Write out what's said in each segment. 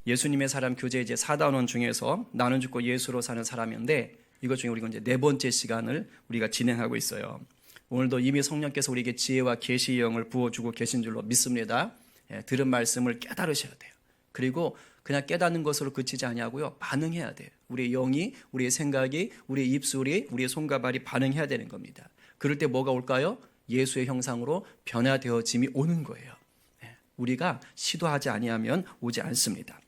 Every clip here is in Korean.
예수님의 사람 교재 이제 4단원 중에서 나는 죽고 예수로 사는 사람인데 이것 중에 우리가 이제 네 번째 시간을 우리가 진행하고 있어요. 오늘도 이미 성령께서 우리에게 지혜와 계시의 영을 부어주고 계신 줄로 믿습니다. 들은 말씀을 깨달으셔야 돼요. 그리고 그냥 깨닫는 것으로 그치지 아니하고요, 반응해야 돼요. 우리의 영이, 우리의 생각이, 우리의 입술이, 우리의 손과 발이 반응해야 되는 겁니다. 그럴 때 뭐가 올까요? 예수의 형상으로 변화되어짐이 오는 거예요. 우리가 시도하지 아니하면 오지 않습니다.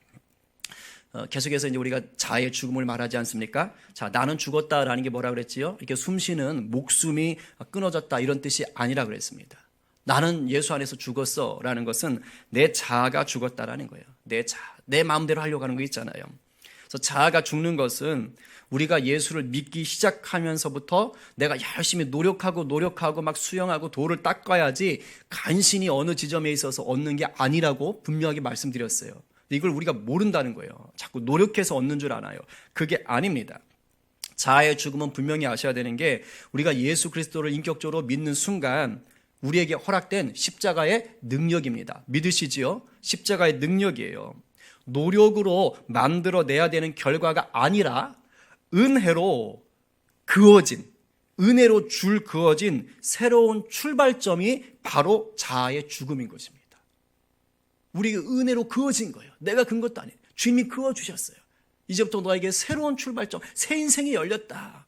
계속해서 이제 우리가 자아의 죽음을 말하지 않습니까? 자, 나는 죽었다라는 게 뭐라 그랬지요? 이렇게 숨쉬는 목숨이 끊어졌다 이런 뜻이 아니라 그랬습니다. 나는 예수 안에서 죽었어라는 것은 내 자아가 죽었다라는 거예요. 내 마음대로 하려고 하는 거 있잖아요. 그래서 자아가 죽는 것은 우리가 예수를 믿기 시작하면서부터 내가 열심히 노력하고 막 수영하고 돌을 닦아야지 간신히 어느 지점에 있어서 얻는 게 아니라고 분명하게 말씀드렸어요. 이걸 우리가 모른다는 거예요. 자꾸 노력해서 얻는 줄 아나요? 그게 아닙니다. 자아의 죽음은 분명히 아셔야 되는 게 우리가 예수 그리스도를 인격적으로 믿는 순간 우리에게 허락된 십자가의 능력입니다. 믿으시지요? 십자가의 능력이에요. 노력으로 만들어내야 되는 결과가 아니라 은혜로 그어진 새로운 출발점이 바로 자아의 죽음인 것입니다. 우리가 은혜로 그어진 거예요. 내가 근 것도 아니에요. 주님이 그어주셨어요. 이제부터 너에게 새로운 출발점, 새 인생이 열렸다.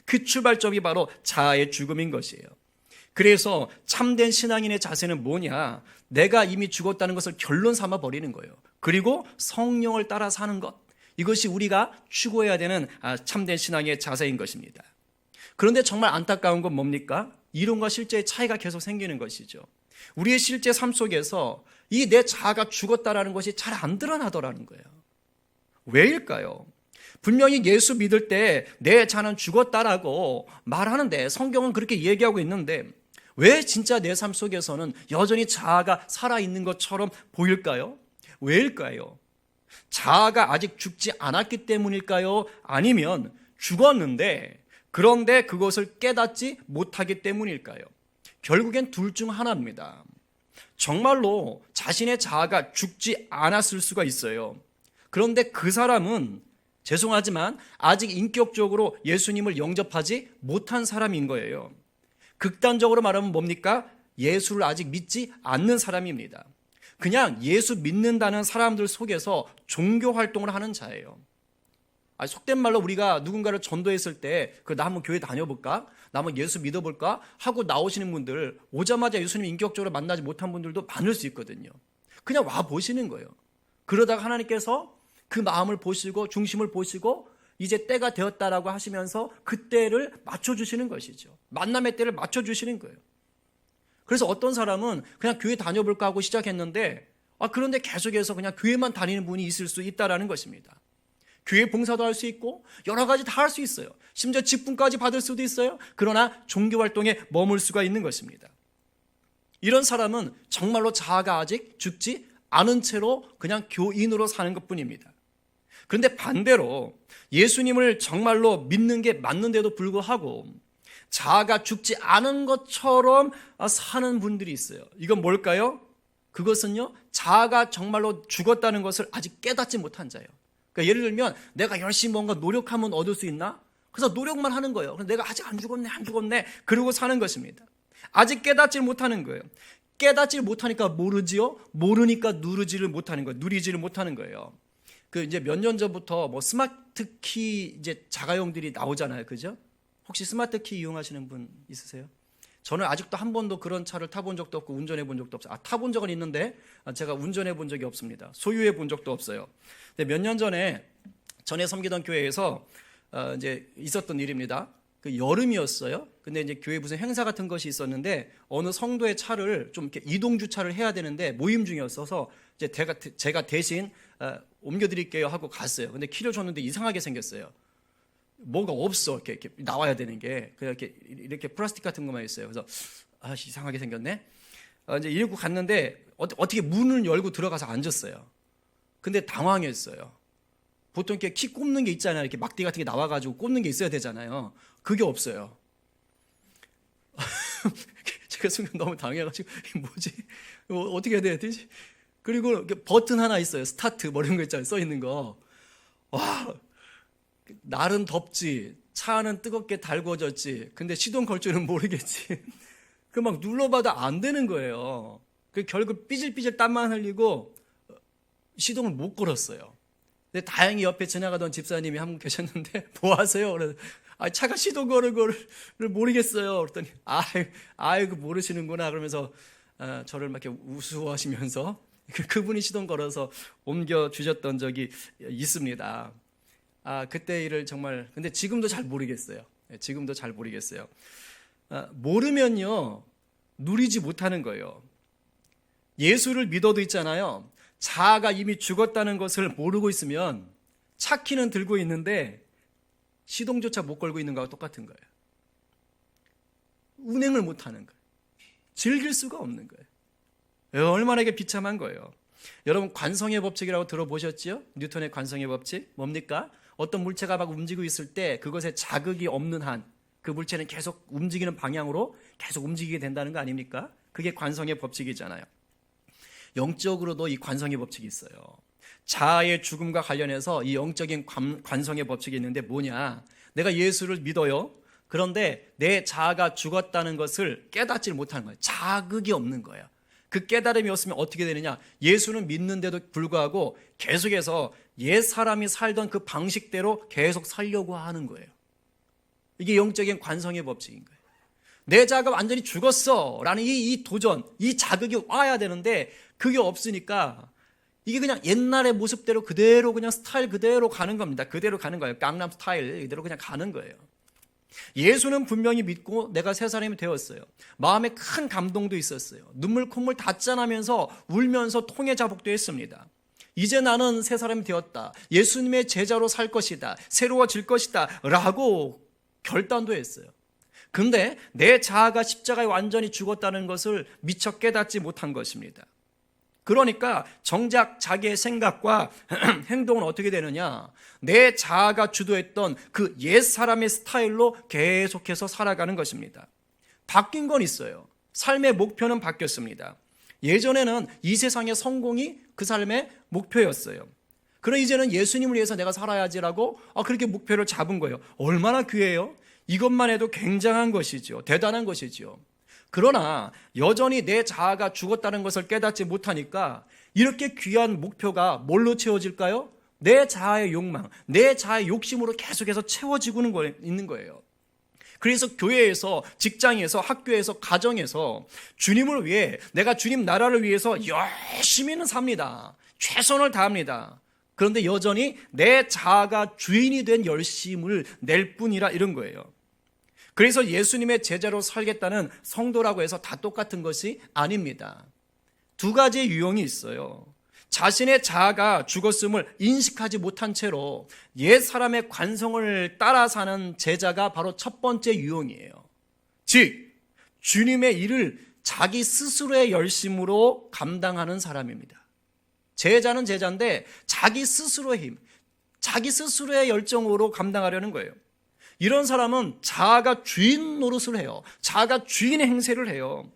그 출발점이 바로 자아의 죽음인 것이에요. 그래서 참된 신앙인의 자세는 뭐냐? 내가 이미 죽었다는 것을 결론 삼아 버리는 거예요. 그리고 성령을 따라 사는 것. 이것이 우리가 추구해야 되는 참된 신앙의 자세인 것입니다. 그런데 정말 안타까운 건 뭡니까? 이론과 실제의 차이가 계속 생기는 것이죠. 우리의 실제 삶 속에서 이 내 자아가 죽었다라는 것이 잘 안 드러나더라는 거예요. 왜일까요? 분명히 예수 믿을 때 내 자는 죽었다라고 말하는데 성경은 그렇게 얘기하고 있는데 왜 진짜 내 삶 속에서는 여전히 자아가 살아있는 것처럼 보일까요? 왜일까요? 자아가 아직 죽지 않았기 때문일까요? 아니면 죽었는데 그런데 그것을 깨닫지 못하기 때문일까요? 결국엔 둘 중 하나입니다. 정말로 자신의 자아가 죽지 않았을 수가 있어요. 그런데 그 사람은 죄송하지만 아직 인격적으로 예수님을 영접하지 못한 사람인 거예요. 극단적으로 말하면 뭡니까? 예수를 아직 믿지 않는 사람입니다. 그냥 예수 믿는다는 사람들 속에서 종교 활동을 하는 자예요. 속된 말로 우리가 누군가를 전도했을 때 나 한번 교회 다녀볼까? 나 한번 예수 믿어볼까? 하고 나오시는 분들, 오자마자 예수님 인격적으로 만나지 못한 분들도 많을 수 있거든요. 그냥 와 보시는 거예요. 그러다가 하나님께서 그 마음을 보시고 중심을 보시고 이제 때가 되었다라고 하시면서 그 때를 맞춰주시는 것이죠. 만남의 때를 맞춰주시는 거예요. 그래서 어떤 사람은 그냥 교회 다녀볼까 하고 시작했는데 그런데 계속해서 그냥 교회만 다니는 분이 있을 수 있다라는 것입니다. 교회 봉사도 할 수 있고 여러 가지 다 할 수 있어요. 심지어 직분까지 받을 수도 있어요. 그러나 종교활동에 머물 수가 있는 것입니다. 이런 사람은 정말로 자아가 아직 죽지 않은 채로 그냥 교인으로 사는 것뿐입니다. 그런데 반대로 예수님을 정말로 믿는 게 맞는데도 불구하고 자아가 죽지 않은 것처럼 사는 분들이 있어요. 이건 뭘까요? 그것은요, 자아가 정말로 죽었다는 것을 아직 깨닫지 못한 자예요. 그러니까 예를 들면 내가 열심히 뭔가 노력하면 얻을 수 있나? 그래서 노력만 하는 거예요. 그래서 내가 아직 안 죽었네 그러고 사는 것입니다. 아직 깨닫지 못하는 거예요. 깨닫지 못하니까 모르지요. 모르니까 누리지를 못하는 거예요. 그 이제 몇 년 전부터 뭐 스마트 키 이제 자가용들이 나오잖아요, 그죠? 혹시 스마트 키 이용하시는 분 있으세요? 저는 아직도 한 번도 그런 차를 타본 적도 없고 운전해 본 적도 없어요. 타본 적은 있는데 제가 운전해 본 적이 없습니다. 소유해 본 적도 없어요. 근데 몇 년 전에 전에 섬기던 교회에서 이제 있었던 일입니다. 그 여름이었어요. 근데 이제 교회 무슨 행사 같은 것이 있었는데 어느 성도의 차를 좀 이렇게 이동 주차를 해야 되는데 모임 중이었어서 이제 제가 대신 옮겨드릴게요 하고 갔어요. 근데 키를 줬는데 이상하게 생겼어요. 뭐가 없어 이렇게 나와야 되는 게 그냥 이렇게 플라스틱 같은 것만 있어요. 그래서 이상하게 생겼네. 이제 이러고 갔는데 어떻게 문을 열고 들어가서 앉았어요. 근데 당황했어요. 보통 이렇게 키 꼽는 게 있잖아요. 이렇게 막대 같은 게 나와가지고 꼽는 게 있어야 되잖아요. 그게 없어요. 제가 순간 너무 당해가지고 뭐지? 어떻게 해야 되지? 그리고 이렇게 버튼 하나 있어요. 스타트 뭐 이런 거 있잖아요. 써 있는 거. 와, 날은 덥지, 차 안은 뜨겁게 달궈졌지. 근데 시동 걸 줄은 모르겠지. 그 막 눌러봐도 안 되는 거예요. 그 결국 삐질삐질 땀만 흘리고 시동을 못 걸었어요. 근데 다행히 옆에 지나가던 집사님이 한 분 계셨는데 뭐 하세요? 그래서 차가 시동 거는 거를 모르겠어요. 그랬더니 그 모르시는구나. 그러면서 저를 막 이렇게 우스워하시면서 그분이 시동 걸어서 옮겨 주셨던 적이 있습니다. 그때 일을 정말, 근데 지금도 잘 모르겠어요. 지금도 잘 모르겠어요. 모르면요, 누리지 못하는 거예요. 예수를 믿어도 있잖아요. 자아가 이미 죽었다는 것을 모르고 있으면 차 키는 들고 있는데 시동조차 못 걸고 있는 거와 똑같은 거예요. 운행을 못 하는 거예요. 즐길 수가 없는 거예요. 얼마나 이게 비참한 거예요. 여러분, 관성의 법칙이라고 들어보셨지요? 뉴턴의 관성의 법칙 뭡니까? 어떤 물체가 막 움직이고 있을 때 그것에 자극이 없는 한 그 물체는 계속 움직이는 방향으로 계속 움직이게 된다는 거 아닙니까? 그게 관성의 법칙이잖아요. 영적으로도 이 관성의 법칙이 있어요. 자아의 죽음과 관련해서 이 영적인 관성의 법칙이 있는데 뭐냐? 내가 예수를 믿어요. 그런데 내 자아가 죽었다는 것을 깨닫지 못하는 거예요. 자극이 없는 거예요. 그 깨달음이 없으면 어떻게 되느냐? 예수는 믿는데도 불구하고 계속해서 옛 사람이 살던 그 방식대로 계속 살려고 하는 거예요. 이게 영적인 관성의 법칙인 거예요. 내 자아가 완전히 죽었어 라는 이 도전, 이 자극이 와야 되는데 그게 없으니까 이게 그냥 옛날의 모습대로 그대로 그냥 스타일 그대로 가는 겁니다. 그대로 가는 거예요. 강남 스타일 이대로 그냥 가는 거예요. 예수는 분명히 믿고 내가 새 사람이 되었어요. 마음에 큰 감동도 있었어요. 눈물 콧물 다 짠하면서 울면서 통해 자복도 했습니다. 이제 나는 새 사람이 되었다. 예수님의 제자로 살 것이다. 새로워질 것이다 라고 결단도 했어요. 근데 내 자아가 십자가에 완전히 죽었다는 것을 미처 깨닫지 못한 것입니다. 그러니까 정작 자기의 생각과 행동은 어떻게 되느냐? 내 자아가 주도했던 그 옛 사람의 스타일로 계속해서 살아가는 것입니다. 바뀐 건 있어요. 삶의 목표는 바뀌었습니다. 예전에는 이 세상의 성공이 그 삶의 목표였어요. 그럼 이제는 예수님을 위해서 내가 살아야지라고 그렇게 목표를 잡은 거예요. 얼마나 귀해요? 이것만 해도 굉장한 것이죠. 대단한 것이죠. 그러나 여전히 내 자아가 죽었다는 것을 깨닫지 못하니까 이렇게 귀한 목표가 뭘로 채워질까요? 내 자아의 욕망, 내 자아의 욕심으로 계속해서 채워지고 있는 거예요. 그래서 교회에서, 직장에서, 학교에서, 가정에서 주님을 위해, 내가 주님 나라를 위해서 열심히는 삽니다. 최선을 다합니다. 그런데 여전히 내 자아가 주인이 된 열심을 낼 뿐이라 이런 거예요. 그래서 예수님의 제자로 살겠다는 성도라고 해서 다 똑같은 것이 아닙니다. 두 가지의 유형이 있어요. 자신의 자아가 죽었음을 인식하지 못한 채로 옛 사람의 관성을 따라 사는 제자가 바로 첫 번째 유형이에요. 즉, 주님의 일을 자기 스스로의 열심으로 감당하는 사람입니다. 제자는 제자인데 자기 스스로의 힘, 자기 스스로의 열정으로 감당하려는 거예요. 이런 사람은 자아가 주인 노릇을 해요. 자아가 주인의 행세를 해요.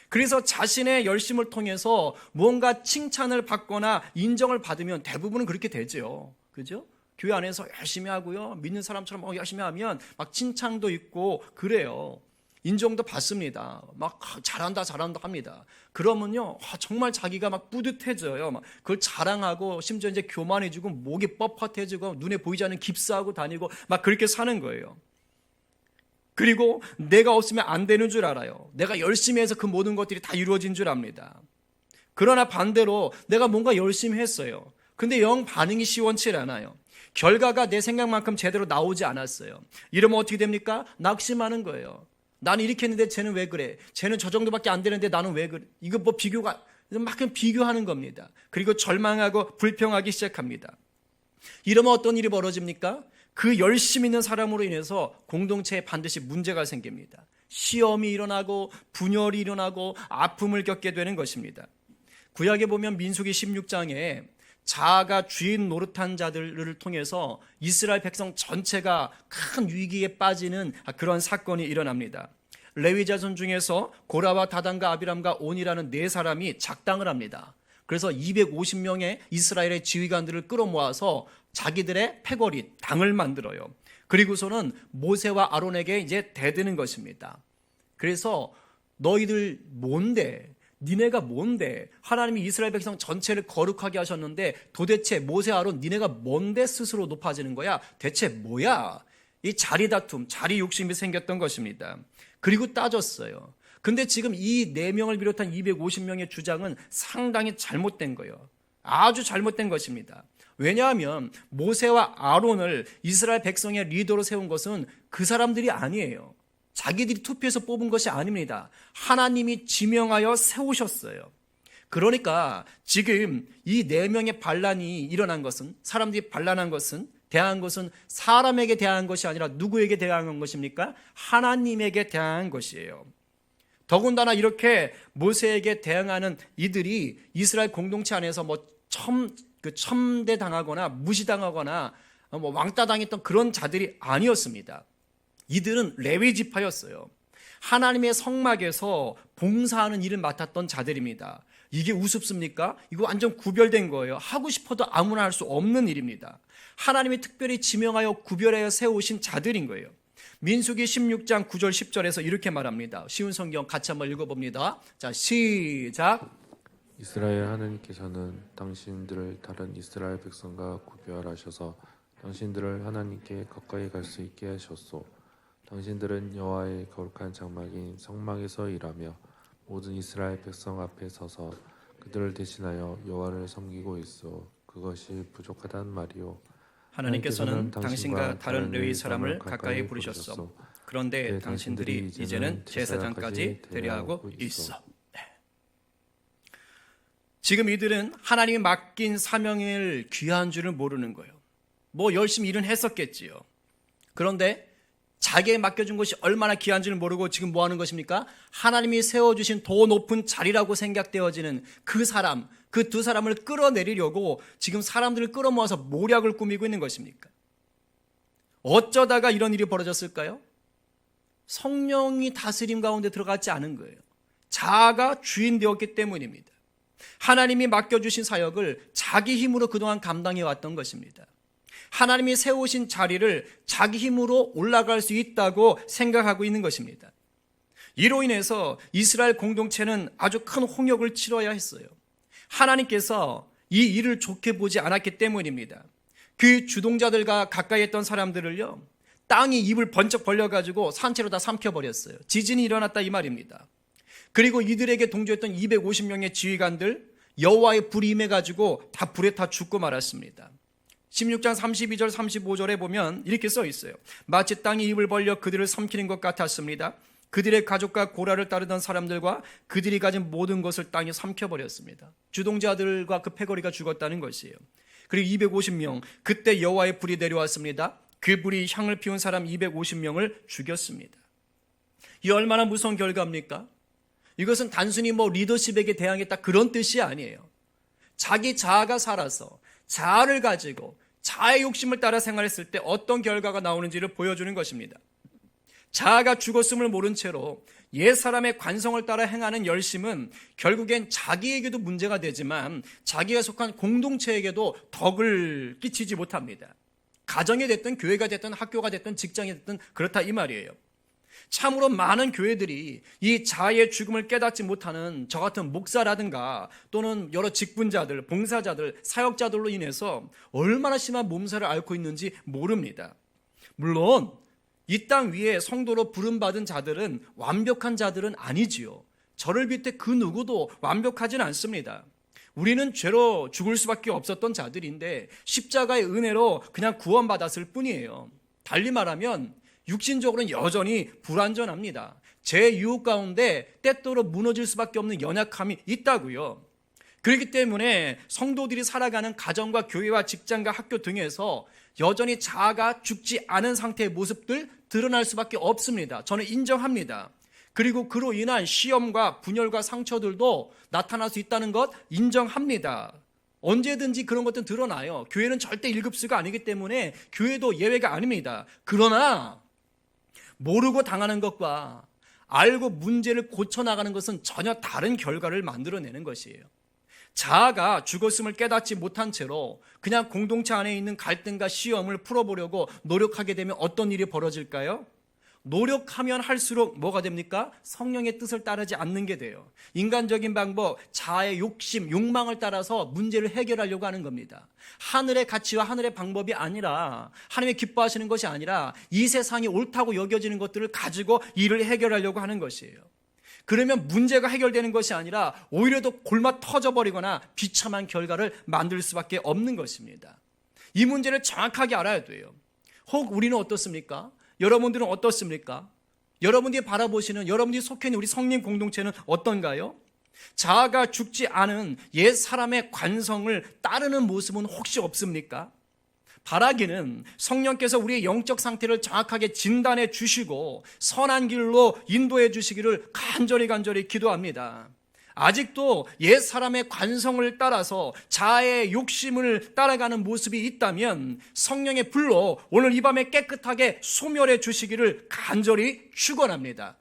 그래서 자신의 열심을 통해서 뭔가 칭찬을 받거나 인정을 받으면 대부분은 그렇게 되죠. 그죠? 교회 안에서 열심히 하고요. 믿는 사람처럼 열심히 하면 막 칭찬도 있고 그래요. 인정도 받습니다. 막 잘한다 합니다. 그러면요, 정말 자기가 막 뿌듯해져요. 막 그걸 자랑하고 심지어 이제 교만해지고 목이 뻣뻣해지고 눈에 보이지 않는 깁스하고 다니고 막 그렇게 사는 거예요. 그리고 내가 없으면 안 되는 줄 알아요. 내가 열심히 해서 그 모든 것들이 다 이루어진 줄 압니다. 그러나 반대로 내가 뭔가 열심히 했어요. 근데 영 반응이 시원치 않아요. 결과가 내 생각만큼 제대로 나오지 않았어요. 이러면 어떻게 됩니까? 낙심하는 거예요. 나는 이렇게 했는데 쟤는 왜 그래? 쟤는 저 정도밖에 안 되는데 나는 왜 그래? 이거 뭐 비교가, 막 비교하는 겁니다. 그리고 절망하고 불평하기 시작합니다. 이러면 어떤 일이 벌어집니까? 그 열심 있는 사람으로 인해서 공동체에 반드시 문제가 생깁니다. 시험이 일어나고 분열이 일어나고 아픔을 겪게 되는 것입니다. 구약에 보면 민수기 16장에 자아가 주인 노릇한 자들을 통해서 이스라엘 백성 전체가 큰 위기에 빠지는 그런 사건이 일어납니다. 레위 자손 중에서 고라와 다단과 아비람과 온이라는 네 사람이 작당을 합니다. 그래서 250명의 이스라엘의 지휘관들을 끌어모아서 자기들의 패거리, 당을 만들어요. 그리고서는 모세와 아론에게 이제 대드는 것입니다. 그래서 너희들 뭔데? 니네가 뭔데? 하나님이 이스라엘 백성 전체를 거룩하게 하셨는데 도대체 모세, 아론 니네가 뭔데 스스로 높아지는 거야? 대체 뭐야? 이 자리 다툼, 자리 욕심이 생겼던 것입니다. 그리고 따졌어요. 근데 지금 이 4명을 비롯한 250명의 주장은 상당히 잘못된 거예요. 아주 잘못된 것입니다. 왜냐하면 모세와 아론을 이스라엘 백성의 리더로 세운 것은 그 사람들이 아니에요. 자기들이 투표해서 뽑은 것이 아닙니다. 하나님이 지명하여 세우셨어요. 그러니까 지금 이 4명의 반란이 일어난 것은, 사람들이 반란한 것은, 대항한 것은 사람에게 대항한 것이 아니라 누구에게 대항한 것입니까? 하나님에게 대항한 것이에요. 더군다나 이렇게 모세에게 대항하는 이들이 이스라엘 공동체 안에서 첨대당하거나 무시당하거나 왕따당했던 그런 자들이 아니었습니다. 이들은 레위 지파였어요. 하나님의 성막에서 봉사하는 일을 맡았던 자들입니다. 이게 우습습니까? 이거 완전 구별된 거예요. 하고 싶어도 아무나 할 수 없는 일입니다. 하나님이 특별히 지명하여 구별하여 세우신 자들인 거예요. 민수기 16장 9절 10절에서 이렇게 말합니다. 쉬운 성경 같이 한번 읽어봅니다. 자, 시작. 이스라엘 하나님께서는 당신들을 다른 이스라엘 백성과 구별하셔서 당신들을 하나님께 가까이 갈 수 있게 하셨소. 당신들은 여호와의 거룩한 장막인 성막에서 일하며 모든 이스라엘 백성 앞에 서서 그들을 대신하여 여호와를 섬기고 있어. 그것이 부족하단 말이요. 하나님께서는 당신과 다른 레위 사람을 가까이 부르셨소. 그런데 당신들이 이제는 제사장까지 되려하고 있어. 네. 지금 이들은 하나님이 맡긴 사명을 귀한 줄을 모르는 거예요. 열심히 일은 했었겠지요. 그런데 자기에 맡겨준 것이 얼마나 귀한 줄 모르고 지금 뭐 하는 것입니까? 하나님이 세워주신 더 높은 자리라고 생각되어지는 그 사람, 그 두 사람을 끌어내리려고 지금 사람들을 끌어모아서 모략을 꾸미고 있는 것입니까? 어쩌다가 이런 일이 벌어졌을까요? 성령이 다스림 가운데 들어갔지 않은 거예요. 자아가 주인 되었기 때문입니다. 하나님이 맡겨주신 사역을 자기 힘으로 그동안 감당해 왔던 것입니다. 하나님이 세우신 자리를 자기 힘으로 올라갈 수 있다고 생각하고 있는 것입니다. 이로 인해서 이스라엘 공동체는 아주 큰 홍역을 치러야 했어요. 하나님께서 이 일을 좋게 보지 않았기 때문입니다. 그 주동자들과 가까이 했던 사람들을요, 땅이 입을 번쩍 벌려가지고 산채로 다 삼켜버렸어요. 지진이 일어났다 이 말입니다. 그리고 이들에게 동조했던 250명의 지휘관들, 여호와의 불이 임해가지고 다 불에 타 죽고 말았습니다. 16장 32절 35절에 보면 이렇게 써 있어요. 마치 땅이 입을 벌려 그들을 삼키는 것 같았습니다. 그들의 가족과 고라를 따르던 사람들과 그들이 가진 모든 것을 땅이 삼켜버렸습니다. 주동자들과 그 패거리가 죽었다는 것이에요. 그리고 250명, 그때 여호와의 불이 내려왔습니다. 그 불이 향을 피운 사람 250명을 죽였습니다. 이 얼마나 무서운 결과입니까? 이것은 단순히 리더십에게 대항했다 그런 뜻이 아니에요. 자기 자아가 살아서 자아를 가지고 자아의 욕심을 따라 생활했을 때 어떤 결과가 나오는지를 보여주는 것입니다. 자아가 죽었음을 모른 채로 옛사람의 관성을 따라 행하는 열심은 결국엔 자기에게도 문제가 되지만 자기가 속한 공동체에게도 덕을 끼치지 못합니다. 가정이 됐든 교회가 됐든 학교가 됐든 직장이 됐든 그렇다 이 말이에요. 참으로 많은 교회들이 이 자아의 죽음을 깨닫지 못하는 저 같은 목사라든가 또는 여러 직분자들, 봉사자들, 사역자들로 인해서 얼마나 심한 몸살을 앓고 있는지 모릅니다. 물론 이 땅 위에 성도로 부름받은 자들은 완벽한 자들은 아니지요. 저를 비롯해 그 누구도 완벽하진 않습니다. 우리는 죄로 죽을 수밖에 없었던 자들인데 십자가의 은혜로 그냥 구원받았을 뿐이에요. 달리 말하면 육신적으로는 여전히 불완전합니다. 제 유혹 가운데 때때로 무너질 수밖에 없는 연약함이 있다고요. 그렇기 때문에 성도들이 살아가는 가정과 교회와 직장과 학교 등에서 여전히 자아가 죽지 않은 상태의 모습들 드러날 수밖에 없습니다. 저는 인정합니다. 그리고 그로 인한 시험과 분열과 상처들도 나타날 수 있다는 것 인정합니다. 언제든지 그런 것들은 드러나요. 교회는 절대 1급수가 아니기 때문에 교회도 예외가 아닙니다. 그러나 모르고 당하는 것과 알고 문제를 고쳐나가는 것은 전혀 다른 결과를 만들어내는 것이에요. 자아가 죽었음을 깨닫지 못한 채로 그냥 공동체 안에 있는 갈등과 시험을 풀어보려고 노력하게 되면 어떤 일이 벌어질까요? 노력하면 할수록 뭐가 됩니까? 성령의 뜻을 따르지 않는 게 돼요. 인간적인 방법, 자아의 욕심, 욕망을 따라서 문제를 해결하려고 하는 겁니다. 하늘의 가치와 하늘의 방법이 아니라, 하나님의 기뻐하시는 것이 아니라 이 세상이 옳다고 여겨지는 것들을 가지고 일을 해결하려고 하는 것이에요. 그러면 문제가 해결되는 것이 아니라 오히려 더 골마 터져버리거나 비참한 결과를 만들 수밖에 없는 것입니다. 이 문제를 정확하게 알아야 돼요. 혹 우리는 어떻습니까? 여러분들은 어떻습니까? 여러분들이 바라보시는, 여러분들이 속해 있는 우리 성령 공동체는 어떤가요? 자아가 죽지 않은 옛 사람의 관성을 따르는 모습은 혹시 없습니까? 바라기는 성령께서 우리의 영적 상태를 정확하게 진단해 주시고 선한 길로 인도해 주시기를 간절히 기도합니다. 아직도 옛 사람의 관성을 따라서 자아의 욕심을 따라가는 모습이 있다면 성령의 불로 오늘 이 밤에 깨끗하게 소멸해 주시기를 간절히 축원합니다.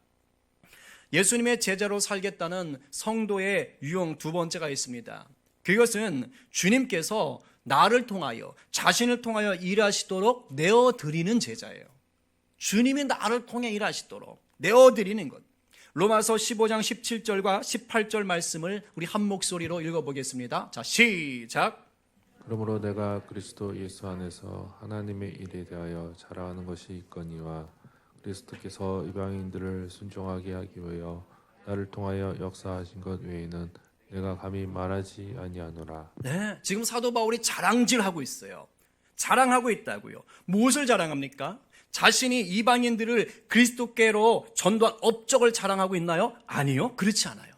예수님의 제자로 살겠다는 성도의 유형 두 번째가 있습니다. 그것은 주님께서 나를 통하여, 자신을 통하여 일하시도록 내어드리는 제자예요. 주님이 나를 통해 일하시도록 내어드리는 것. 로마서 15장 17절과 18절 말씀을 우리 한 목소리로 읽어보겠습니다. 자, 시작. 그러므로 내가 그리스도 예수 안에서 하나님의 일에 대하여 자랑하는 것이 있거니와 그리스도께서 이방인들을 순종하게 하기 위하여 나를 통하여 역사하신 것 외에는 내가 감히 말하지 아니하노라. 네, 지금 사도 바울이 자랑질하고 있어요. 자랑하고 있다고요. 무엇을 자랑합니까? 자신이 이방인들을 그리스도께로 전도한 업적을 자랑하고 있나요? 아니요, 그렇지 않아요.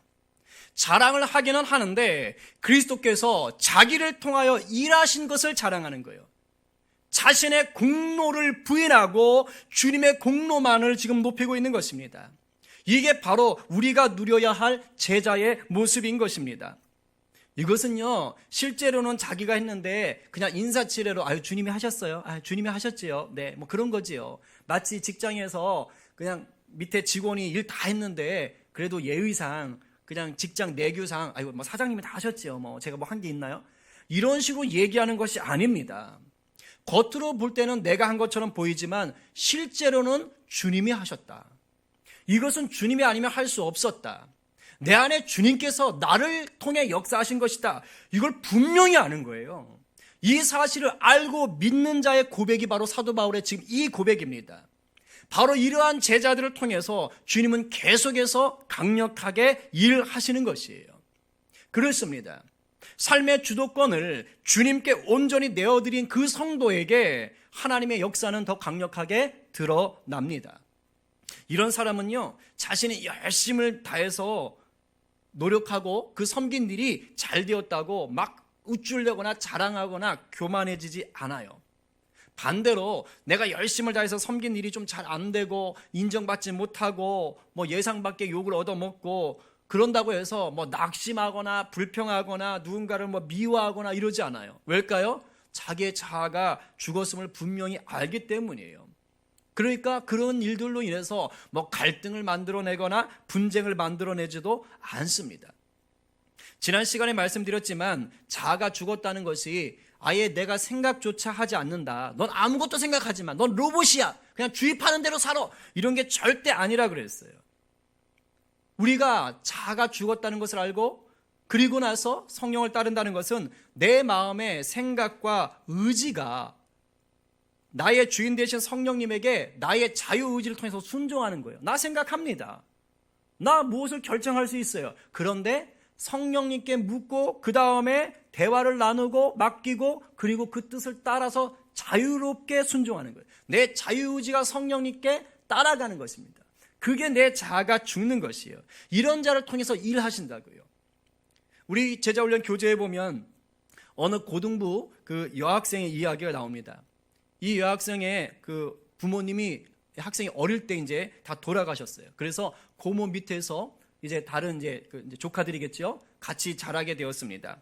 자랑을 하기는 하는데 그리스도께서 자기를 통하여 일하신 것을 자랑하는 거예요. 자신의 공로를 부인하고 주님의 공로만을 지금 높이고 있는 것입니다. 이게 바로 우리가 누려야 할 제자의 모습인 것입니다. 이것은요, 실제로는 자기가 했는데 그냥 인사치레로 아유 주님이 하셨어요. 아 주님이 하셨지요. 네, 뭐 그런 거지요. 마치 직장에서 그냥 밑에 직원이 일 다 했는데 그래도 예의상 그냥 직장 내규상 아유 뭐 사장님이 다 하셨지요. 뭐 제가 뭐 한 게 있나요? 이런 식으로 얘기하는 것이 아닙니다. 겉으로 볼 때는 내가 한 것처럼 보이지만 실제로는 주님이 하셨다. 이것은 주님이 아니면 할 수 없었다. 내 안에 주님께서 나를 통해 역사하신 것이다. 이걸 분명히 아는 거예요. 이 사실을 알고 믿는 자의 고백이 바로 사도 바울의 지금 이 고백입니다. 바로 이러한 제자들을 통해서 주님은 계속해서 강력하게 일하시는 것이에요. 그렇습니다. 삶의 주도권을 주님께 온전히 내어드린 그 성도에게 하나님의 역사는 더 강력하게 드러납니다. 이런 사람은요, 자신이 열심을 다해서 노력하고 그 섬긴 일이 잘 되었다고 막 우쭐대거나 자랑하거나 교만해지지 않아요. 반대로 내가 열심을 다해서 섬긴 일이 좀 잘 안 되고 인정받지 못하고 뭐 예상 밖의 욕을 얻어먹고 그런다고 해서 뭐 낙심하거나 불평하거나 누군가를 뭐 미워하거나 이러지 않아요. 왜일까요? 자기의 자아가 죽었음을 분명히 알기 때문이에요. 그러니까 그런 일들로 인해서 뭐 갈등을 만들어내거나 분쟁을 만들어내지도 않습니다. 지난 시간에 말씀드렸지만 자아가 죽었다는 것이 아예 내가 생각조차 하지 않는다. 넌 아무것도 생각하지 마. 넌 로봇이야. 그냥 주입하는 대로 살아. 이런 게 절대 아니라 그랬어요. 우리가 자아가 죽었다는 것을 알고 그리고 나서 성령을 따른다는 것은 내 마음의 생각과 의지가 나의 주인 되신 성령님에게 나의 자유의지를 통해서 순종하는 거예요. 나 생각합니다. 나 무엇을 결정할 수 있어요. 그런데 성령님께 묻고 그 다음에 대화를 나누고 맡기고 그리고 그 뜻을 따라서 자유롭게 순종하는 거예요. 내 자유의지가 성령님께 따라가는 것입니다. 그게 내 자아가 죽는 것이에요. 이런 자를 통해서 일하신다고요. 우리 제자훈련 교재에 보면 어느 고등부 그 여학생의 이야기가 나옵니다. 이 여학생의 그 부모님이 학생이 어릴 때 이제 다 돌아가셨어요. 그래서 고모 밑에서 이제 다른 이제 조카들이겠죠. 같이 자라게 되었습니다.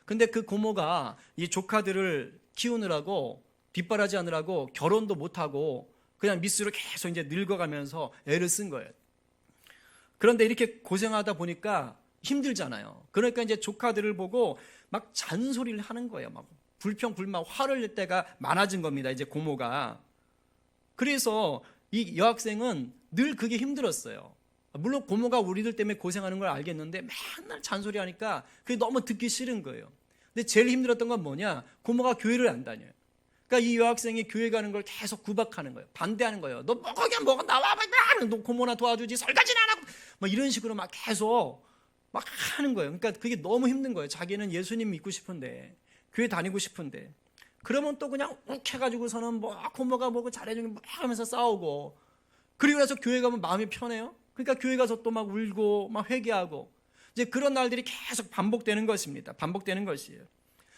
근데 그 고모가 이 조카들을 키우느라고 뒷바라지 하느라고 결혼도 못하고 그냥 미스로 계속 이제 늙어가면서 애를 쓴 거예요. 그런데 이렇게 고생하다 보니까 힘들잖아요. 그러니까 이제 조카들을 보고 막 잔소리를 하는 거예요. 막 불평, 불만, 화를 낼 때가 많아진 겁니다. 이제 고모가. 그래서 이 여학생은 늘 그게 힘들었어요. 물론 고모가 우리들 때문에 고생하는 걸 알겠는데 맨날 잔소리 하니까 그게 너무 듣기 싫은 거예요. 근데 제일 힘들었던 건 뭐냐? 고모가 교회를 안 다녀요. 그러니까 이 여학생이 교회 가는 걸 계속 구박하는 거예요. 반대하는 거예요. 너 뭐 거기 뭐가 나와? 너 고모나 도와주지. 설거지는 안 하고. 막 이런 식으로 막 계속 막 하는 거예요. 그러니까 그게 너무 힘든 거예요. 자기는 예수님 믿고 싶은데, 교회 다니고 싶은데. 그러면 또 그냥 욱해가지고서는 뭐 고모가 뭐고 잘해주는 뭐 하면서 싸우고. 그리고 나서 교회 가면 마음이 편해요. 그러니까 교회 가서 또 막 울고 막 회개하고. 이제 그런 날들이 계속 반복되는 것입니다. 반복되는 것이에요.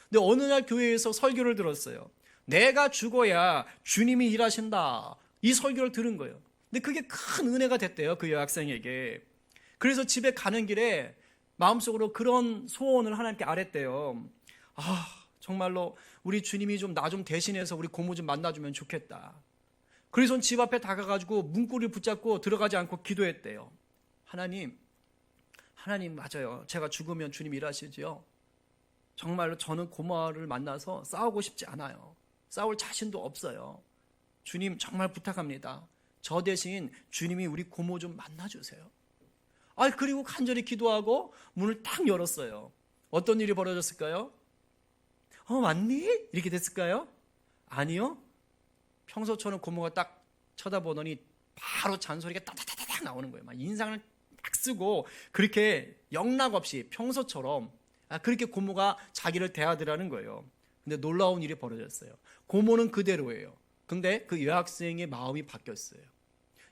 근데 어느 날 교회에서 설교를 들었어요. 내가 죽어야 주님이 일하신다. 이 설교를 들은 거예요. 근데 그게 큰 은혜가 됐대요. 그 여학생에게. 그래서 집에 가는 길에 마음속으로 그런 소원을 하나님께 아랬대요. 아, 정말로 우리 주님이 좀 나 좀 대신해서 우리 고모 좀 만나주면 좋겠다. 그래서 집 앞에 다가가지고 문고리를 붙잡고 들어가지 않고 기도했대요. 하나님 맞아요. 제가 죽으면 주님 일하시지요. 정말로 저는 고모를 만나서 싸우고 싶지 않아요. 싸울 자신도 없어요. 주님 정말 부탁합니다. 저 대신 주님이 우리 고모 좀 만나주세요. 그리고 간절히 기도하고 문을 딱 열었어요. 어떤 일이 벌어졌을까요? 맞니? 이렇게 됐을까요? 아니요. 평소처럼 고모가 딱 쳐다보더니 바로 잔소리가 따다다닥 나오는 거예요. 막 인상을 딱 쓰고 그렇게 영락 없이 평소처럼 그렇게 고모가 자기를 대하더라는 거예요. 근데 놀라운 일이 벌어졌어요. 고모는 그대로예요. 근데 그 여학생의 마음이 바뀌었어요.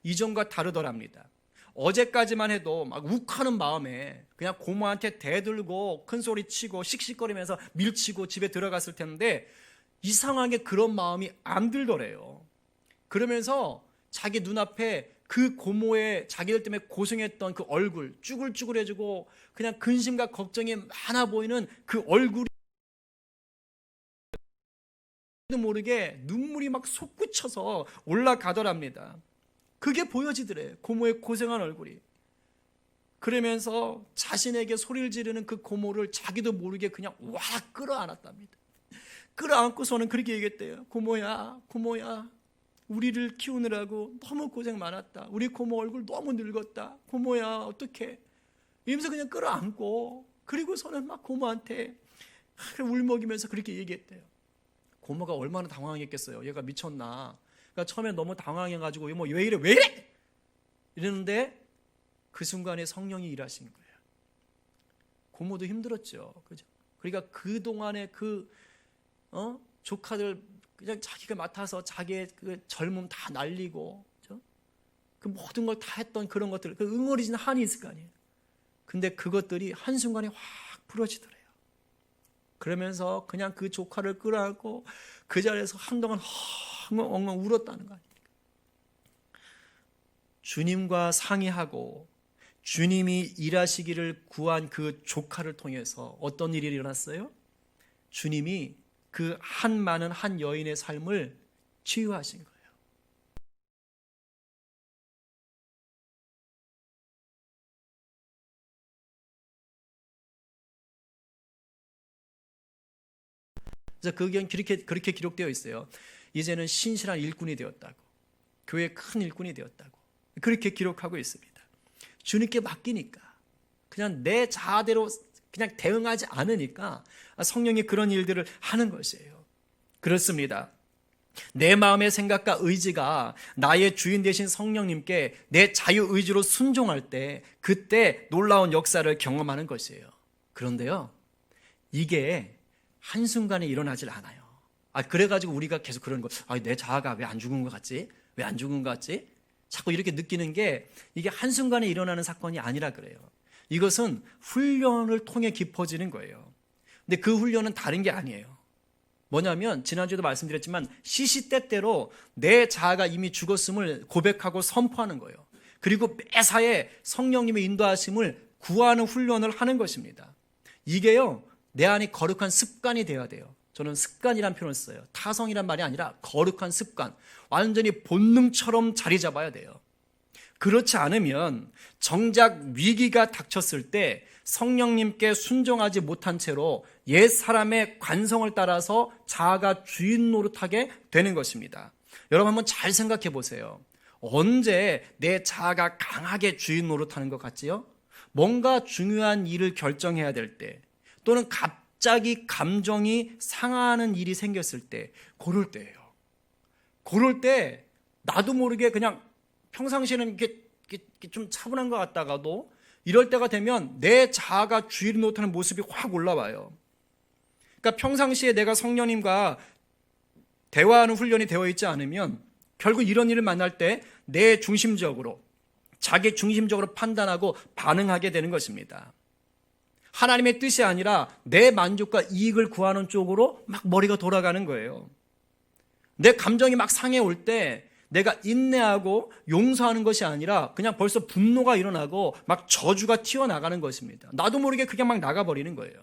이전과 다르더랍니다. 어제까지만 해도 막 욱하는 마음에 그냥 고모한테 대들고 큰소리치고 씩씩거리면서 밀치고 집에 들어갔을 텐데 이상하게 그런 마음이 안 들더래요. 그러면서 자기 눈앞에 그 고모의 자기들 때문에 고생했던 그 얼굴 쭈글쭈글해지고 그냥 근심과 걱정이 많아 보이는 그 얼굴이 모르게 눈물이 막 솟구쳐서 올라가더랍니다. 그게 보여지더래요. 고모의 고생한 얼굴이. 그러면서 자신에게 소리를 지르는 그 고모를 자기도 모르게 그냥 와 끌어안았답니다. 끌어안고서는 그렇게 얘기했대요. 고모야 우리를 키우느라고 너무 고생 많았다. 우리 고모 얼굴 너무 늙었다. 고모야 어떡해. 이러면서 그냥 끌어안고 그리고서는 막 고모한테 울먹이면서 그렇게 얘기했대요. 고모가 얼마나 당황했겠어요. 얘가 미쳤나. 그러니까 처음에 너무 당황해가지고 왜 이래 이러는데 그 순간에 성령이 일하신 거예요. 고모도 힘들었죠. 그죠? 그러니까 그 동안에 조카들 그냥 자기가 맡아서 자기의 그 젊음 다 날리고 그죠? 그 모든 걸 다 했던 그런 것들, 그 응어리진 한이 있을 거 아니에요. 근데 그것들이 한순간에 확 풀어지더래요. 그러면서 그냥 그 조카를 끌어안고 그 자리에서 한동안 엉엉 울었다는 거 아닙니까? 주님과 상의하고 주님이 일하시기를 구한 그 조카를 통해서 어떤 일이 일어났어요? 주님이 그 많은 한 여인의 삶을 치유하신 거예요. 그래서 그렇게 기록되어 있어요. 이제는 신실한 일꾼이 되었다고. 교회 큰 일꾼이 되었다고. 그렇게 기록하고 있습니다. 주님께 맡기니까. 그냥 내 자아대로 그냥 대응하지 않으니까 성령이 그런 일들을 하는 것이에요. 그렇습니다. 내 마음의 생각과 의지가 나의 주인 되신 성령님께 내 자유의지로 순종할 때 그때 놀라운 역사를 경험하는 것이에요. 그런데요, 이게 한순간에 일어나질 않아요. 그래가지고 우리가 계속 그러는 거, 내 자아가 왜 안 죽은 것 같지? 왜 안 죽은 것 같지? 자꾸 이렇게 느끼는 게 이게 한순간에 일어나는 사건이 아니라 그래요. 이것은 훈련을 통해 깊어지는 거예요. 근데 그 훈련은 다른 게 아니에요. 뭐냐면 지난주에도 말씀드렸지만 시시때때로 내 자아가 이미 죽었음을 고백하고 선포하는 거예요. 그리고 매사에 성령님의 인도하심을 구하는 훈련을 하는 것입니다. 이게요, 내 안에 거룩한 습관이 되어야 돼요. 저는 습관이란 표현을 써요. 타성이란 말이 아니라 거룩한 습관. 완전히 본능처럼 자리 잡아야 돼요. 그렇지 않으면 정작 위기가 닥쳤을 때 성령님께 순종하지 못한 채로 옛 사람의 관성을 따라서 자아가 주인 노릇하게 되는 것입니다. 여러분 한번 잘 생각해 보세요. 언제 내 자아가 강하게 주인 노릇하는 것 같지요? 뭔가 중요한 일을 결정해야 될 때, 또는 갑자기 감정이 상하는 일이 생겼을 때, 그럴 때예요. 그럴 때 나도 모르게 그냥 평상시에는 이렇게 좀 차분한 것 같다가도 이럴 때가 되면 내 자아가 주인 노릇하는 모습이 확 올라와요. 그러니까 평상시에 내가 성령님과 대화하는 훈련이 되어 있지 않으면 결국 이런 일을 만날 때 내 중심적으로, 자기 중심적으로 판단하고 반응하게 되는 것입니다. 하나님의 뜻이 아니라 내 만족과 이익을 구하는 쪽으로 막 머리가 돌아가는 거예요. 내 감정이 막 상해 올 때 내가 인내하고 용서하는 것이 아니라 그냥 벌써 분노가 일어나고 막 저주가 튀어나가는 것입니다. 나도 모르게 그냥 막 나가버리는 거예요.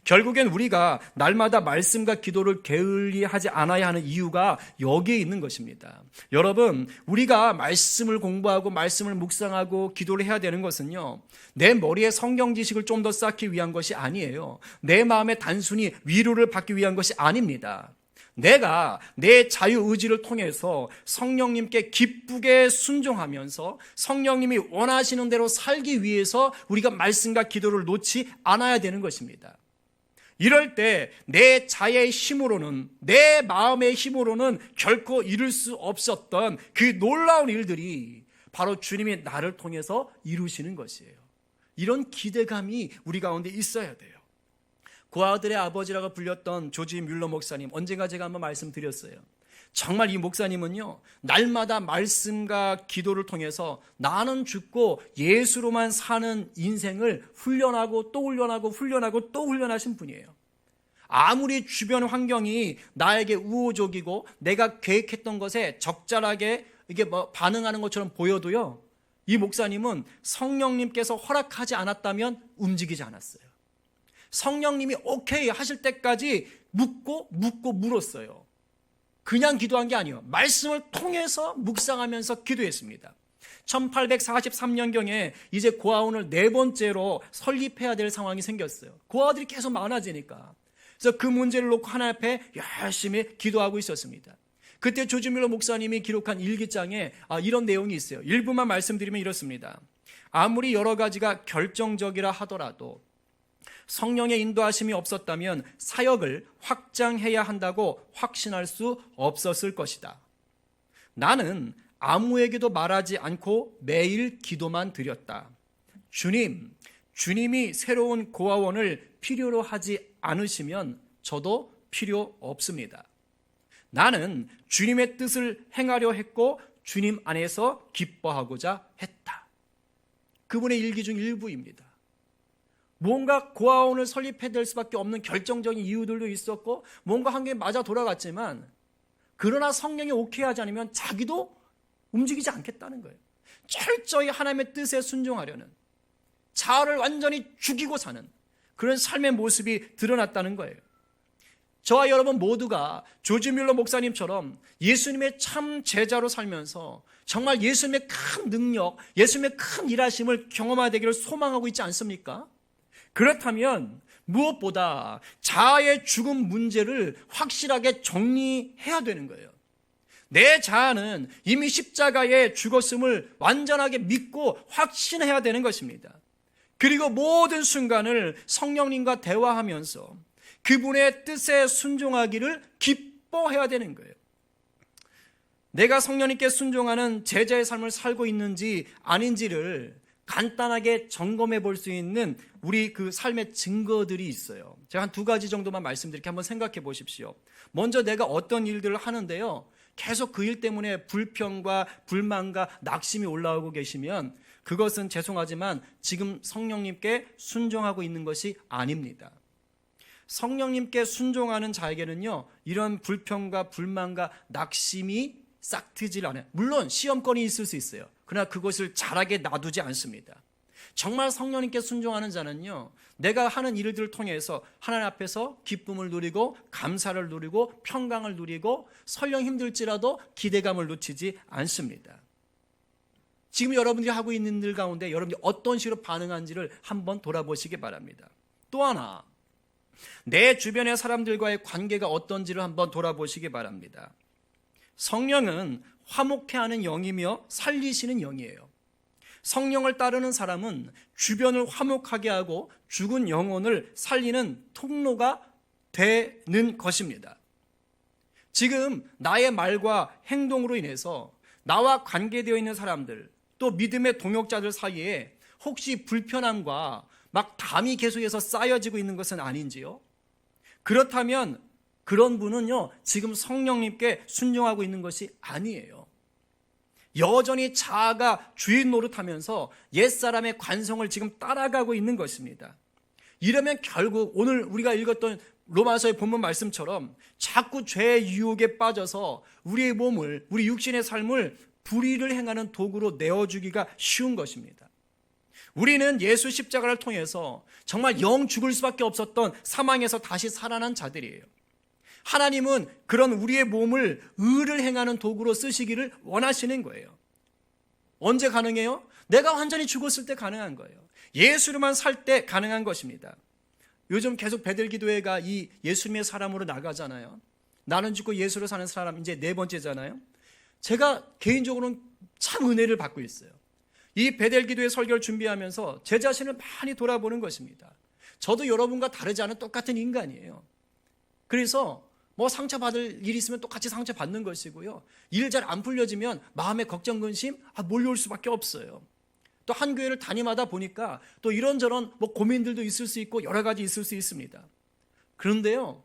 결국엔 우리가 날마다 말씀과 기도를 게을리하지 않아야 하는 이유가 여기에 있는 것입니다. 여러분, 우리가 말씀을 공부하고 말씀을 묵상하고 기도를 해야 되는 것은요, 내 머리에 성경 지식을 좀 더 쌓기 위한 것이 아니에요. 내 마음에 단순히 위로를 받기 위한 것이 아닙니다. 내가 내 자유의지를 통해서 성령님께 기쁘게 순종하면서 성령님이 원하시는 대로 살기 위해서 우리가 말씀과 기도를 놓지 않아야 되는 것입니다. 이럴 때 내 자의 힘으로는, 내 마음의 힘으로는 결코 이룰 수 없었던 그 놀라운 일들이 바로 주님이 나를 통해서 이루시는 것이에요. 이런 기대감이 우리 가운데 있어야 돼요. 고아들의 아버지라고 불렸던 조지 뮬러 목사님, 언젠가 제가 한번 말씀드렸어요. 정말 이 목사님은요, 날마다 말씀과 기도를 통해서 나는 죽고 예수로만 사는 인생을 훈련하고 또 훈련하고 훈련하고 또 훈련하신 분이에요. 아무리 주변 환경이 나에게 우호적이고 내가 계획했던 것에 적절하게 이게 반응하는 것처럼 보여도요, 이 목사님은 성령님께서 허락하지 않았다면 움직이지 않았어요. 성령님이 오케이 하실 때까지 묻고 물었어요. 그냥 기도한 게 아니에요. 말씀을 통해서 묵상하면서 기도했습니다. 1843년경에 이제 고아원을 4번째로 설립해야 될 상황이 생겼어요. 고아들이 계속 많아지니까. 그래서 그 문제를 놓고 하나님 앞에 열심히 기도하고 있었습니다. 그때 조지 뮬러 목사님이 기록한 일기장에 이런 내용이 있어요. 일부만 말씀드리면 이렇습니다. 아무리 여러 가지가 결정적이라 하더라도 성령의 인도하심이 없었다면 사역을 확장해야 한다고 확신할 수 없었을 것이다. 나는 아무에게도 말하지 않고 매일 기도만 드렸다. 주님이 새로운 고아원을 필요로 하지 않으시면 저도 필요 없습니다. 나는 주님의 뜻을 행하려 했고 주님 안에서 기뻐하고자 했다. 그분의 일기 중 일부입니다. 뭔가 고아원을 설립해야 될 수밖에 없는 결정적인 이유들도 있었고 뭔가 한 게 맞아 돌아갔지만, 그러나 성령이 오케이 하지 않으면 자기도 움직이지 않겠다는 거예요. 철저히 하나님의 뜻에 순종하려는, 자아를 완전히 죽이고 사는 그런 삶의 모습이 드러났다는 거예요. 저와 여러분 모두가 조지 뮬러 목사님처럼 예수님의 참 제자로 살면서 정말 예수님의 큰 능력, 예수님의 큰 일하심을 경험하되기를 소망하고 있지 않습니까? 그렇다면 무엇보다 자아의 죽음 문제를 확실하게 정리해야 되는 거예요. 내 자아는 이미 십자가에 죽었음을 완전하게 믿고 확신해야 되는 것입니다. 그리고 모든 순간을 성령님과 대화하면서 그분의 뜻에 순종하기를 기뻐해야 되는 거예요. 내가 성령님께 순종하는 제자의 삶을 살고 있는지 아닌지를 간단하게 점검해 볼 수 있는 우리 그 삶의 증거들이 있어요. 제가 한 2가지 정도만 말씀드릴게요. 한번 생각해 보십시오. 먼저 내가 어떤 일들을 하는데요, 계속 그 일 때문에 불평과 불만과 낙심이 올라오고 계시면 그것은 죄송하지만 지금 성령님께 순종하고 있는 것이 아닙니다. 성령님께 순종하는 자에게는요, 이런 불평과 불만과 낙심이 싹 트질 않아요. 물론 시험권이 있을 수 있어요. 그러나 그것을 잘하게 놔두지 않습니다. 정말 성령님께 순종하는 자는요, 내가 하는 일들을 통해서 하나님 앞에서 기쁨을 누리고 감사를 누리고 평강을 누리고 설령 힘들지라도 기대감을 놓치지 않습니다. 지금 여러분들이 하고 있는 일 가운데 여러분들이 어떤 식으로 반응한지를 한번 돌아보시기 바랍니다. 또 하나, 내 주변의 사람들과의 관계가 어떤지를 한번 돌아보시기 바랍니다. 성령은 화목케 하는 영이며 살리시는 영이에요. 성령을 따르는 사람은 주변을 화목하게 하고 죽은 영혼을 살리는 통로가 되는 것입니다. 지금 나의 말과 행동으로 인해서 나와 관계되어 있는 사람들, 또 믿음의 동역자들 사이에 혹시 불편함과 막 담이 계속해서 쌓여지고 있는 것은 아닌지요? 그렇다면 그런 분은요, 지금 성령님께 순종하고 있는 것이 아니에요. 여전히 자아가 주인 노릇하면서 옛사람의 관성을 지금 따라가고 있는 것입니다. 이러면 결국 오늘 우리가 읽었던 로마서의 본문 말씀처럼 자꾸 죄의 유혹에 빠져서 우리의 몸을, 우리 육신의 삶을 불의를 행하는 도구로 내어주기가 쉬운 것입니다. 우리는 예수 십자가를 통해서 정말 영 죽을 수밖에 없었던 사망에서 다시 살아난 자들이에요. 하나님은 그런 우리의 몸을 의를 행하는 도구로 쓰시기를 원하시는 거예요. 언제 가능해요? 내가 완전히 죽었을 때 가능한 거예요. 예수로만 살 때 가능한 것입니다. 요즘 계속 베들기도회가 이 예수님의 사람으로 나가잖아요. 나는 죽고 예수로 사는 사람 이제 4번째잖아요. 제가 개인적으로는 참 은혜를 받고 있어요. 이 베델기도회 설교를 준비하면서 제 자신을 많이 돌아보는 것입니다. 저도 여러분과 다르지 않은 똑같은 인간이에요. 그래서 뭐 상처받을 일 있으면 똑같이 상처받는 것이고요. 일 잘 안 풀려지면 마음에 걱정, 근심 몰려올 수밖에 없어요. 또 한 교회를 다니마다 보니까 또 이런저런 뭐 고민들도 있을 수 있고 여러 가지 있을 수 있습니다. 그런데요,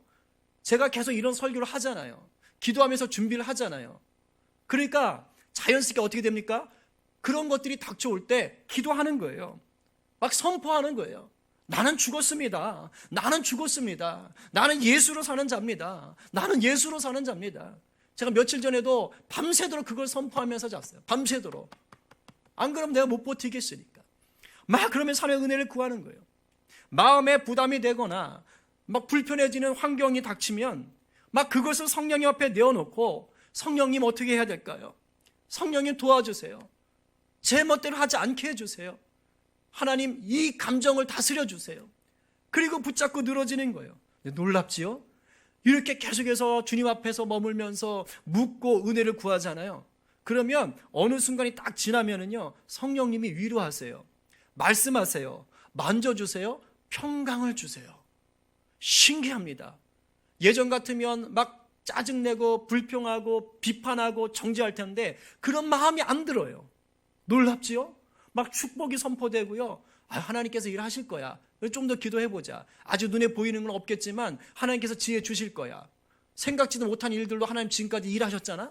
제가 계속 이런 설교를 하잖아요. 기도하면서 준비를 하잖아요. 그러니까 자연스럽게 어떻게 됩니까? 그런 것들이 닥쳐올 때 기도하는 거예요. 막 선포하는 거예요. 나는 죽었습니다. 나는 죽었습니다. 나는 예수로 사는 자입니다. 나는 예수로 사는 자입니다. 제가 며칠 전에도 밤새도록 그걸 선포하면서 잤어요. 밤새도록. 안 그러면 내가 못 버티겠으니까. 막 그러면 하나님의 은혜를 구하는 거예요. 마음에 부담이 되거나 막 불편해지는 환경이 닥치면 막 그것을 성령님 앞에 내어놓고 성령님 어떻게 해야 될까요? 성령님 도와주세요. 제 멋대로 하지 않게 해주세요. 하나님 이 감정을 다스려 주세요. 그리고 붙잡고 늘어지는 거예요. 놀랍지요? 이렇게 계속해서 주님 앞에서 머물면서 묻고 은혜를 구하잖아요. 그러면 어느 순간이 딱 지나면은요, 성령님이 위로하세요. 말씀하세요. 만져주세요. 평강을 주세요. 신기합니다. 예전 같으면 막 짜증내고 불평하고 비판하고 정죄할 텐데 그런 마음이 안 들어요. 놀랍지요? 막 축복이 선포되고요. 하나님께서 일하실 거야. 좀 더 기도해보자. 아주 눈에 보이는 건 없겠지만 하나님께서 지혜 주실 거야. 생각지도 못한 일들로 하나님 지금까지 일하셨잖아.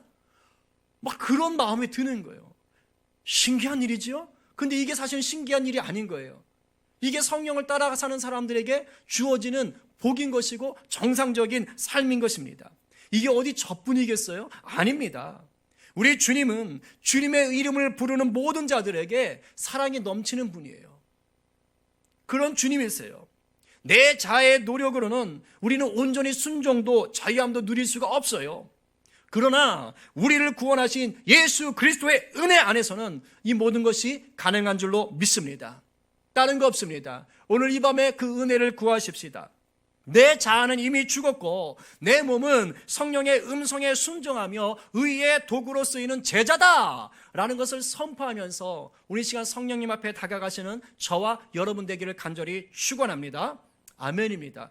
막 그런 마음이 드는 거예요. 신기한 일이지요? 근데 이게 사실은 신기한 일이 아닌 거예요. 이게 성령을 따라 사는 사람들에게 주어지는 복인 것이고 정상적인 삶인 것입니다. 이게 어디 저뿐이겠어요? 아닙니다. 우리 주님은 주님의 이름을 부르는 모든 자들에게 사랑이 넘치는 분이에요. 그런 주님이세요. 내 자의 노력으로는 우리는 온전히 순종도 자유함도 누릴 수가 없어요. 그러나 우리를 구원하신 예수 그리스도의 은혜 안에서는 이 모든 것이 가능한 줄로 믿습니다. 다른 거 없습니다. 오늘 이 밤에 그 은혜를 구하십시다. 내 자아는 이미 죽었고 내 몸은 성령의 음성에 순종하며 의의 도구로 쓰이는 제자다라는 것을 선포하면서 우리 시간 성령님 앞에 다가가시는 저와 여러분 되기를 간절히 축원합니다. 아멘입니다.